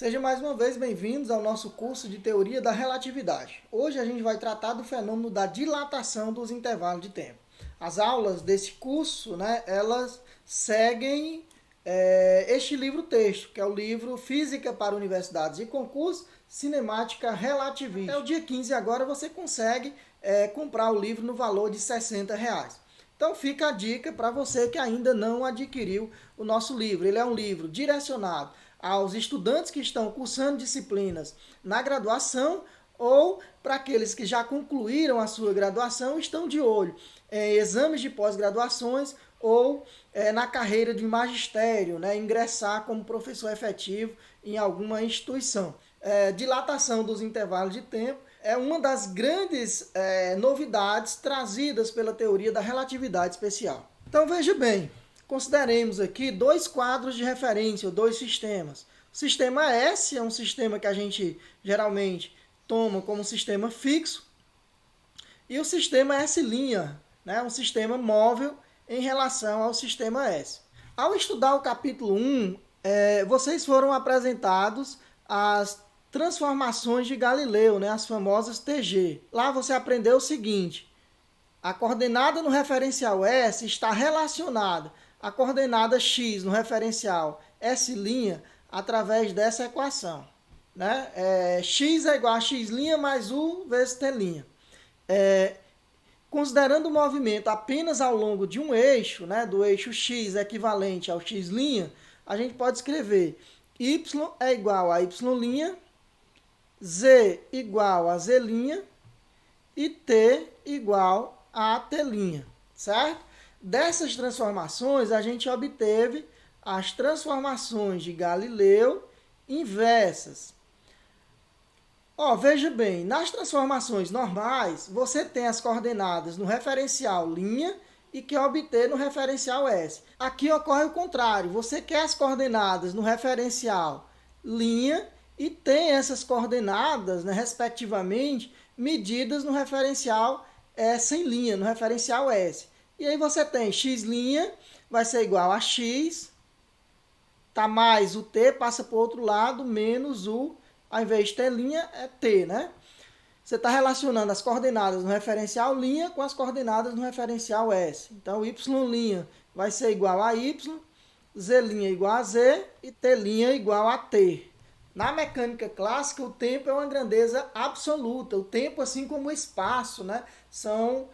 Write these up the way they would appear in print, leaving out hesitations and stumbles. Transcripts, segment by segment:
Sejam mais uma vez bem-vindos ao nosso curso de Teoria da Relatividade. Hoje a gente vai tratar do fenômeno da dilatação dos intervalos de tempo. As aulas desse curso, elas seguem este livro-texto, que é o livro Física para Universidades e Concursos, Cinemática Relativista. Até o dia 15 agora você consegue comprar o livro no valor de R$60. Então fica a dica para você que ainda não adquiriu o nosso livro. Ele é um livro direcionado aos estudantes que estão cursando disciplinas na graduação ou para aqueles que já concluíram a sua graduação e estão de olho em exames de pós-graduações ou na carreira de magistério, ingressar como professor efetivo em alguma instituição. Dilatação dos intervalos de tempo é uma das grandes novidades trazidas pela teoria da relatividade especial. Então veja bem, consideremos aqui dois quadros de referência, ou dois sistemas. O sistema S é um sistema que a gente geralmente toma como sistema fixo, e o sistema S', um sistema móvel em relação ao sistema S. Ao estudar o capítulo 1, vocês foram apresentados as transformações de Galileu, as famosas TG. Lá você aprendeu o seguinte: a coordenada no referencial S está relacionada à coordenada x no referencial S' através dessa equação. X é igual a x' mais u vezes t'. Considerando o movimento apenas ao longo de um eixo, do eixo x equivalente ao x', a gente pode escrever y é igual a y', z igual a z' e t igual a t', certo? Dessas transformações, a gente obteve as transformações de Galileu inversas. Veja bem, nas transformações normais, você tem as coordenadas no referencial linha e quer obter no referencial S. Aqui ocorre o contrário, você quer as coordenadas no referencial linha e tem essas coordenadas, respectivamente, medidas no referencial sem linha, no referencial S. E aí você tem x' vai ser igual a x, tá mais o t, passa para o outro lado, menos o, ao invés de t' é t, Você está relacionando as coordenadas no referencial linha com as coordenadas no referencial S. Então, y' vai ser igual a y, z' igual a z e t' igual a t. Na mecânica clássica, o tempo é uma grandeza absoluta. O tempo, assim como o espaço, são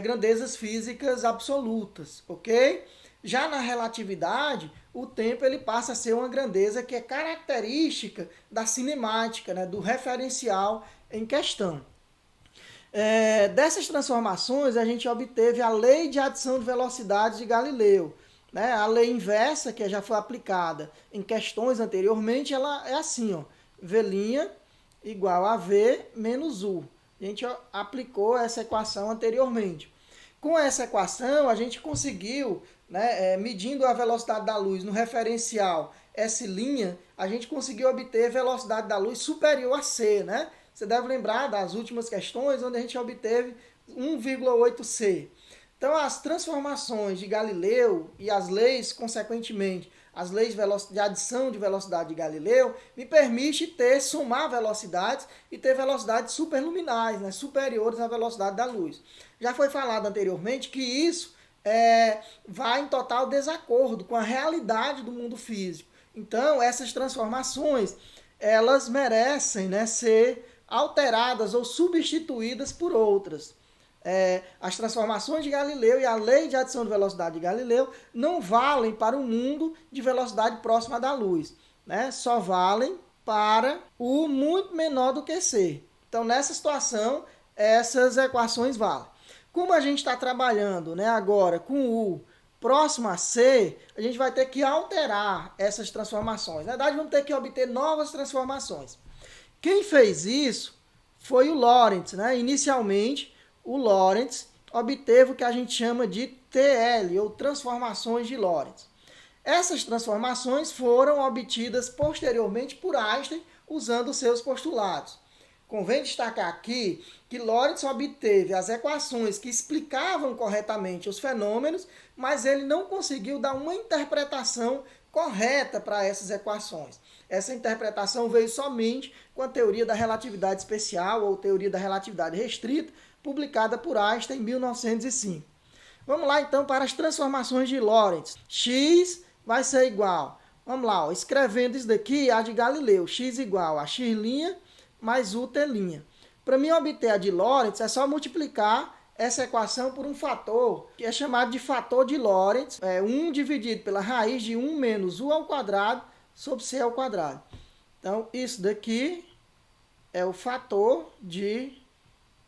grandezas físicas absolutas, ok? Já na relatividade, o tempo ele passa a ser uma grandeza que é característica da cinemática, do referencial em questão. Dessas transformações, a gente obteve a lei de adição de velocidades de Galileu. A lei inversa, que já foi aplicada em questões anteriormente, ela é assim, V' igual a V menos U. A gente aplicou essa equação anteriormente. Com essa equação, a gente conseguiu, medindo a velocidade da luz no referencial S', a gente conseguiu obter velocidade da luz superior a C. Você deve lembrar das últimas questões, onde a gente obteve 1,8 C. Então, as transformações de Galileu e as leis, consequentemente, as leis de adição de velocidade de Galileu, me permite somar velocidades e ter velocidades superluminais, superiores à velocidade da luz. Já foi falado anteriormente que isso vai em total desacordo com a realidade do mundo físico. Então, essas transformações, elas merecem ser alteradas ou substituídas por outras. As transformações de Galileu e a lei de adição de velocidade de Galileu não valem para o mundo de velocidade próxima da luz. Só valem para o muito menor do que C. Então, nessa situação, essas equações valem. Como a gente está trabalhando agora com U próximo a C, a gente vai ter que alterar essas transformações. Na verdade, vamos ter que obter novas transformações. Quem fez isso foi o Lorentz. Inicialmente, o Lorentz obteve o que a gente chama de TL, ou transformações de Lorentz. Essas transformações foram obtidas posteriormente por Einstein, usando seus postulados. Convém destacar aqui que Lorentz obteve as equações que explicavam corretamente os fenômenos, mas ele não conseguiu dar uma interpretação correta para essas equações. Essa interpretação veio somente com a teoria da relatividade especial ou teoria da relatividade restrita, publicada por Einstein em 1905. Vamos lá então para as transformações de Lorentz. X vai ser igual, vamos lá, escrevendo isso daqui, a de Galileu, x igual a x' mais u t'. Para mim obter a de Lorentz, é só multiplicar essa equação por um fator, que é chamado de fator de Lorentz, 1 dividido pela raiz de 1 menos u ao quadrado sobre c ao quadrado. Então, isso daqui é o fator de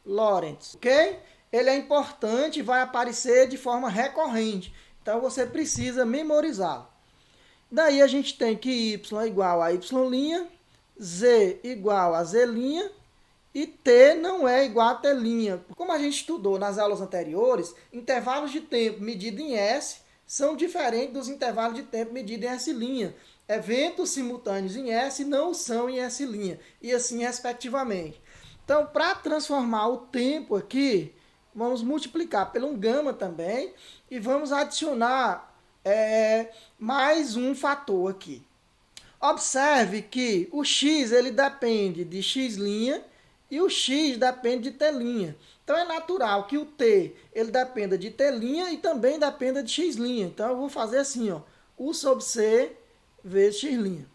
Lorentz, ok? Ele é importante e vai aparecer de forma recorrente, então você precisa memorizá-lo. Daí a gente tem que y igual a y', z igual a z', e t não é igual a t'. Como a gente estudou nas aulas anteriores, intervalos de tempo medidos em s são diferentes dos intervalos de tempo medidos em s'. Eventos simultâneos em s não são em s', e assim respectivamente. Então, para transformar o tempo aqui, vamos multiplicar pelo um gama também, e vamos adicionar mais um fator aqui. Observe que o x ele depende de x' e o x depende de t'. Então é natural que o t ele dependa de t' e também dependa de x'. Então eu vou fazer assim, ó, u sobre c vezes x'.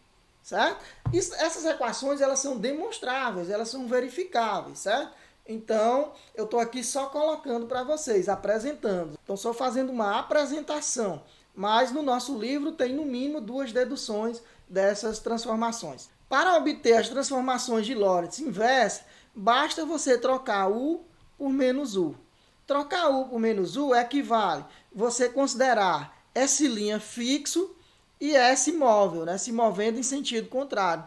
Certo? Essas equações elas são demonstráveis, elas são verificáveis, certo? Então eu estou aqui só colocando para vocês, apresentando. Estou só fazendo uma apresentação. Mas no nosso livro tem no mínimo 2 deduções dessas transformações. Para obter as transformações de Lorentz inversa, basta você trocar u por menos u. Trocar u por menos u equivale você considerar S' fixo e S móvel, né? Se movendo em sentido contrário.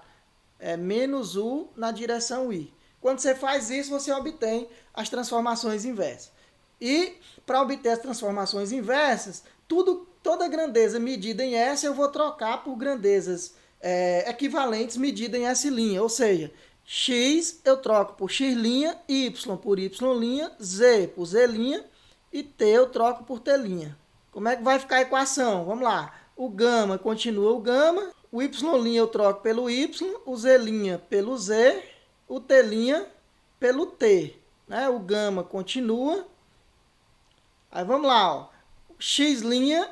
É menos u na direção i. Quando você faz isso, você obtém as transformações inversas. E para obter as transformações inversas, toda grandeza medida em S eu vou trocar por grandezas equivalentes medidas em S'. Ou seja, x eu troco por x', y por y', z por z' e t eu troco por t'. Como é que vai ficar a equação? Vamos lá. O gama continua o gama, o y' eu troco pelo y, o z' pelo z, o t' pelo t. Né? O gama continua. Aí vamos lá, ó. X'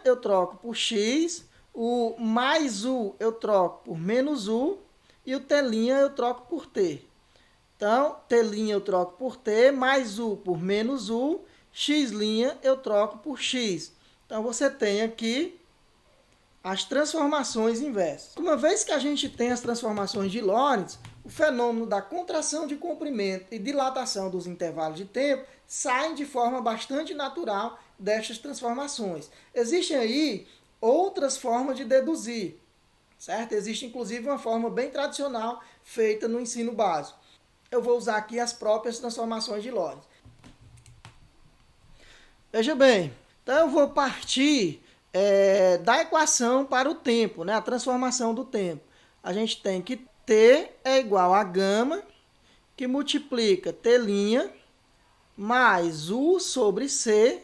eu troco por x, o mais u eu troco por menos u e o t' eu troco por t. Então, t' eu troco por t, mais u por menos u, x' eu troco por x. Então, você tem aqui as transformações inversas. Uma vez que a gente tem as transformações de Lorentz, o fenômeno da contração de comprimento e dilatação dos intervalos de tempo saem de forma bastante natural destas transformações. Existem aí outras formas de deduzir, certo? Existe inclusive uma forma bem tradicional feita no ensino básico. Eu vou usar aqui as próprias transformações de Lorentz. Veja bem, então eu vou partir da equação para o tempo, né? A transformação do tempo. A gente tem que t é igual a gama, que multiplica t' mais u sobre c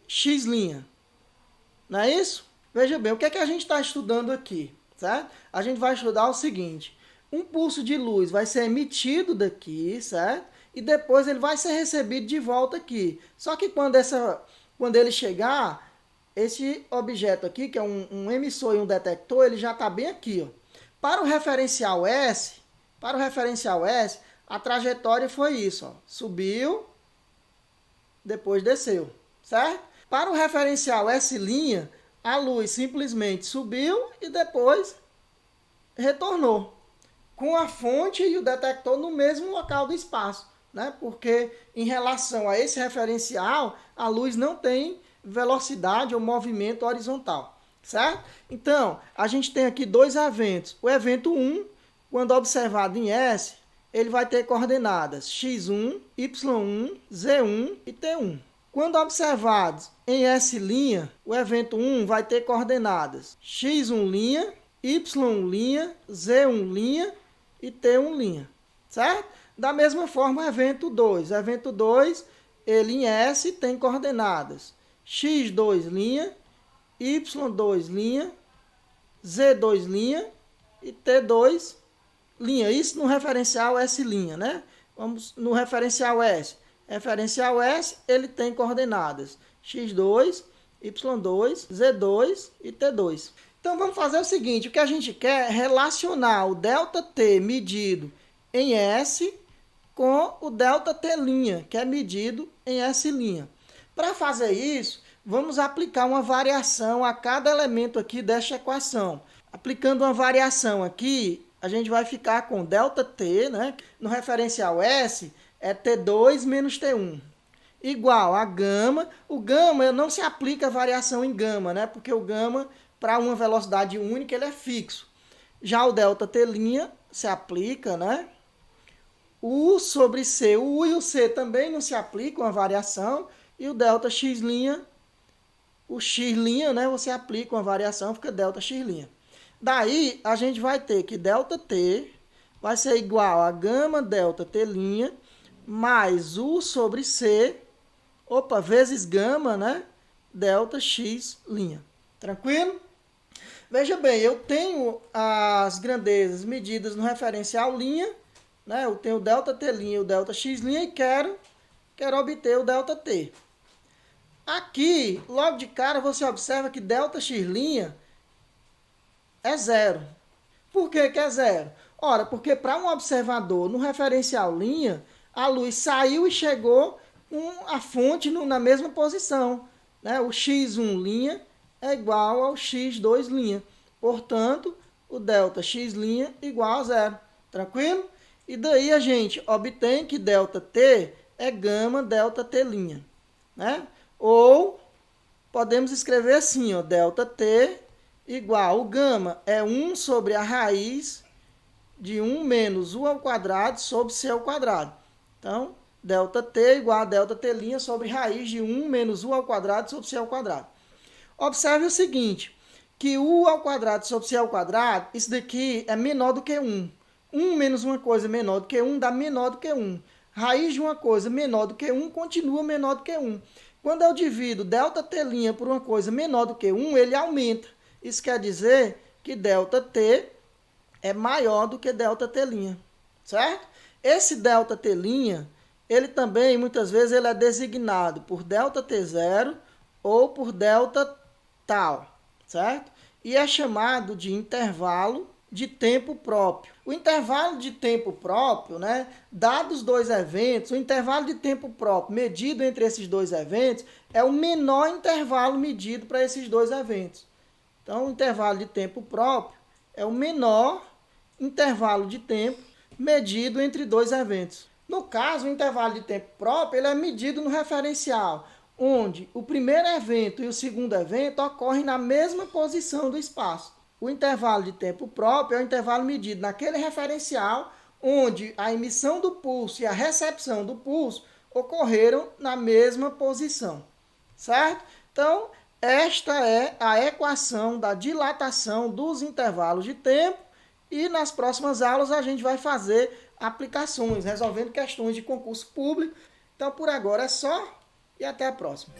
x'. Não é isso? Veja bem, o que é que a gente está estudando aqui? Certo? A gente vai estudar o seguinte. Um pulso de luz vai ser emitido daqui, certo? E depois ele vai ser recebido de volta aqui. Só que quando ele chegar, esse objeto aqui, que é um emissor e um detector, ele já está bem aqui, ó. Para o referencial S, a trajetória foi isso, ó. Subiu, depois desceu, certo? Para o referencial S', a luz simplesmente subiu e depois retornou, com a fonte e o detector no mesmo local do espaço, né? Porque em relação a esse referencial, a luz não tem velocidade ou movimento horizontal, certo? Então, a gente tem aqui dois eventos. O evento 1, quando observado em S, ele vai ter coordenadas x1, y1, z1 e t1. Quando observados em S', o evento 1 vai ter coordenadas x1', y1', z1' e t1'. certo? Da mesma forma, o evento 2. O evento 2, ele em S tem coordenadas x2', y2', z2' e t2'. Isso no referencial S', né? Vamos no referencial S. Referencial S, ele tem coordenadas x2, y2, z2 e t2. Então vamos fazer o seguinte, o que a gente quer é relacionar o ΔT medido em S com o ΔT', que é medido em S'. Para fazer isso, vamos aplicar uma variação a cada elemento aqui desta equação. Aplicando uma variação aqui, a gente vai ficar com ΔT, né? No referencial S, é T2 menos T1. Igual a gama. O gama não se aplica variação em gama, né? Porque o gama, para uma velocidade única, ele é fixo. Já o ΔT' se aplica, né? U sobre C. O U e o C também não se aplicam a variação. E o ΔX', o X', né? Você aplica uma variação, fica ΔX'. Daí, a gente vai ter que ΔT vai ser igual a gama ΔT' mais U sobre C, vezes gama, né? ΔX'. Tranquilo? Veja bem, eu tenho as grandezas medidas no referencial linha, né? Eu tenho o ΔT' e o ΔX' e quero obter o ΔT. Aqui, logo de cara, você observa que ΔX' é zero. Por que é zero? Ora, porque para um observador no referencial linha, a luz saiu e chegou com a fonte na mesma posição, né? O x1' é igual ao x2'. Portanto, o ΔX' igual a zero. Tranquilo? E daí a gente obtém que ΔT é gama ΔT'. Né? Ou podemos escrever assim, ó, ΔT igual, o gama é 1 sobre a raiz de 1 menos u ao quadrado sobre c ao quadrado. Então, ΔT igual a ΔT' sobre raiz de 1 menos u ao quadrado sobre c ao quadrado. Observe o seguinte, que u ao quadrado sobre c ao quadrado, isso daqui é menor do que 1. 1 menos uma coisa menor do que 1 dá menor do que 1. Raiz de uma coisa menor do que 1 continua menor do que 1. Quando eu divido ΔT' por uma coisa menor do que 1, ele aumenta. Isso quer dizer que ΔT é maior do que ΔT', certo? Esse ΔT', ele também, muitas vezes, ele é designado por ΔT0 ou por delta tal, certo? E é chamado de intervalo de tempo próprio. O intervalo de tempo próprio, né, dados dois eventos, o intervalo de tempo próprio medido entre esses dois eventos é o menor intervalo medido para esses dois eventos. Então, o intervalo de tempo próprio é o menor intervalo de tempo medido entre dois eventos. No caso, o intervalo de tempo próprio ele é medido no referencial, onde o primeiro evento e o segundo evento ocorrem na mesma posição do espaço. O intervalo de tempo próprio é o intervalo medido naquele referencial onde a emissão do pulso e a recepção do pulso ocorreram na mesma posição, certo? Então, esta é a equação da dilatação dos intervalos de tempo e nas próximas aulas a gente vai fazer aplicações, resolvendo questões de concurso público. Então, por agora é só e até a próxima.